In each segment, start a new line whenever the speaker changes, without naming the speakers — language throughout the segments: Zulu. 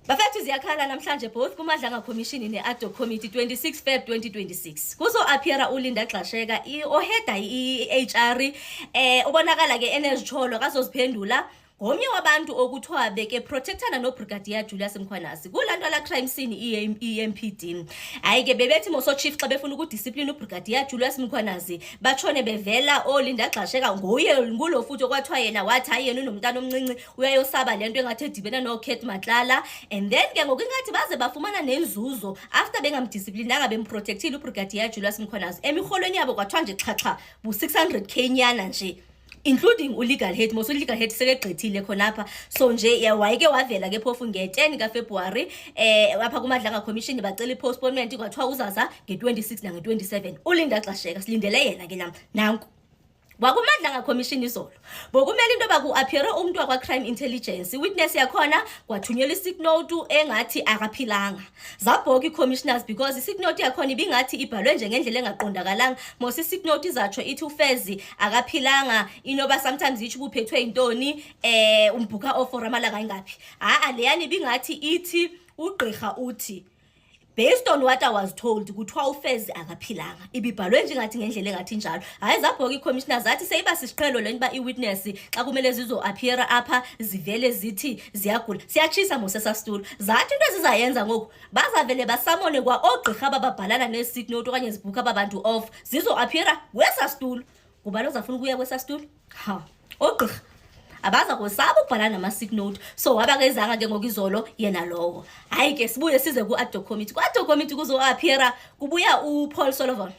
Bafethu ziyakhala namhlanje both kuMadlanga Commission ne-Ad hoc Committee 26 Feb 2026. Kuzo appeara uLinda Xasheka oheda i-HR ubonakala ke enezitholo kazoziphendula ngomnye wabantu okuthiwa beke protectana no Brigadier Julius Mkhwanasi kulanto la crime scene EMPD. Hayi ke bebethi moso chief xa befuna ukudiscipline uBrigadier Julius Mkhwanasi batshone bevela oLinda Xasheka nguye ngulo futhi okwathiwa yena wathi ayena unomntana omncinci uyayosaba lento engathi edibena no Kate Matlala, and then ke ngokungathi baze bafumana nenzuzo after bengamdisciplinanga bemprotectile uBrigadier Julius Mkhwanasi emiholweni yabo kwathiwa nje xhaxha bu 600k nyana nje, including legal head moso legal head sekegqithile khonapha. So nje wayeke wavela ke phofu nge-10 kaFebruary apha kuMadlanga Commission bacela i-postponement kwathiwa uzaza nge-26 nange-27. uLinda Xasheka silindele yena ke nanku wakuMadlanga Commission izolo bokumele into baku-appeare umuntu wakwa-crime intelligence witness yakhona kwathunyelwa i-sick note engathi akaphilanga. Zabhoka i-commissioners because i-sick note yakhona ibingathi ibhalwe nje ngendlela engaqondakalanga. Mos i-sick note izatsho ithi uFezi akaphilanga inoba sometimes ithi uphethwe intoni umbhuka offer amalanga ingaphi. Leyani ibingathi ithi ugqirha uthi based on what I was told kuthiwa uFezi akaphilanga, ibibhalwe nje ngathi ngendlela engathi njalo. Hayi zabhoka i-commissioners zathi seyiba sisiqhelo lento ba i-witness xa kumele zizo-appeara apha zivele zithi ziyagula siyachisa mosesa stool. Zathi into ezizayenza ngoku bazavele basamone kwa ogqirha bababhalana ne-sick note okanye zibhuka ababantu off zizo-appeara kwesa stool. Ngubani ozafuna ukuya kwesa stool? Ogqirha abaza kusaba ukubhala nama-sick note. So wabakezanga ke ngokizolo yena lowo. Hayi ke sibuye size ku-Ad hoc Committee. Ku-Ad hoc Committee kuzo-appeara kubuya uPaul Sullivan.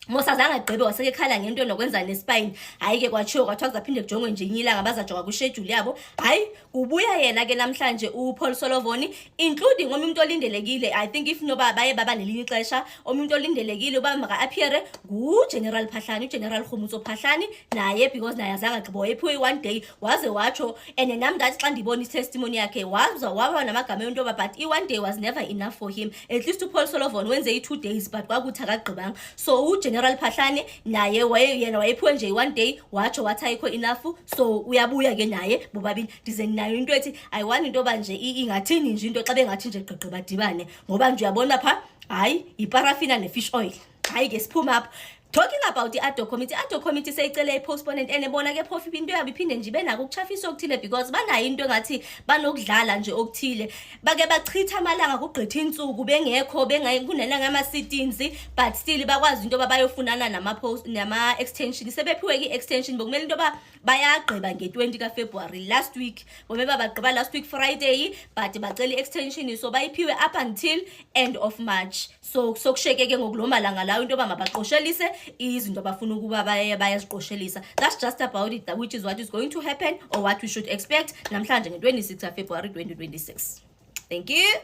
Mosazanga agqibe waseke khala ngento nokwenza nespine. Hayi ke kwachiwo kwathiwa kuzaphinde kujongwe nje inyilanga bazajonga ku-schedule yabo. Hayi kubuya yena ke namhlanje uPaul Sullivan, including omuntu olindelekile. I think if noba baye baba nelinye ixesha omuntu olindelekile uba maka-appeare nguGeneral Phahlani, uGeneral Khumutso Phahlani naye because naye azange agqibo ephiwe 1 day waze watsho. And nami ndathi xa ndibona i-testimony yakhe waba namagama ento but i-1 day was never enough for him. At least uPaul Sullivan wenze i-2 days but kwakuthi akagqibanga. So General Phahlani naye yena wayephiwe nje 1 day watsho wathi ayikho enough. So uyabuya ke naye bobabili ndize nayo into ethi ayiwani into banje ingathini nje into xa bengathi nje gqigqi badibane ngoba nje uyabona pha hayi iparafina ne-fish oil. Hayi ke siphuma apha talking about the-Ad hoc Committee. Ad hoc Committee seyicele i-postponement and bona ke phofu into yabo iphinde nje benako ukuchafisa okuthile because banayo into engathi banokudlala nje okuthile. Bake bachitha amalanga kugqitha insuku bengekho kunenanga ama-sittings but still bakwazi into babayofunana nama-extension. Sebephiwe ki-extension bokumele into bayagqiba nge-20 kaFebruary last week. Bomele bagqiba last week Friday but bacela i-extension so bayiphiwe up until end of March. So kusheke ke ngokulomalanga lawo into mabaqoshelise izinto abafuna ukuba bayaziqoshelisa. That's just about it, which is what is going to happen or what we should expect namhlanje nge-26 February 2026. Thank you.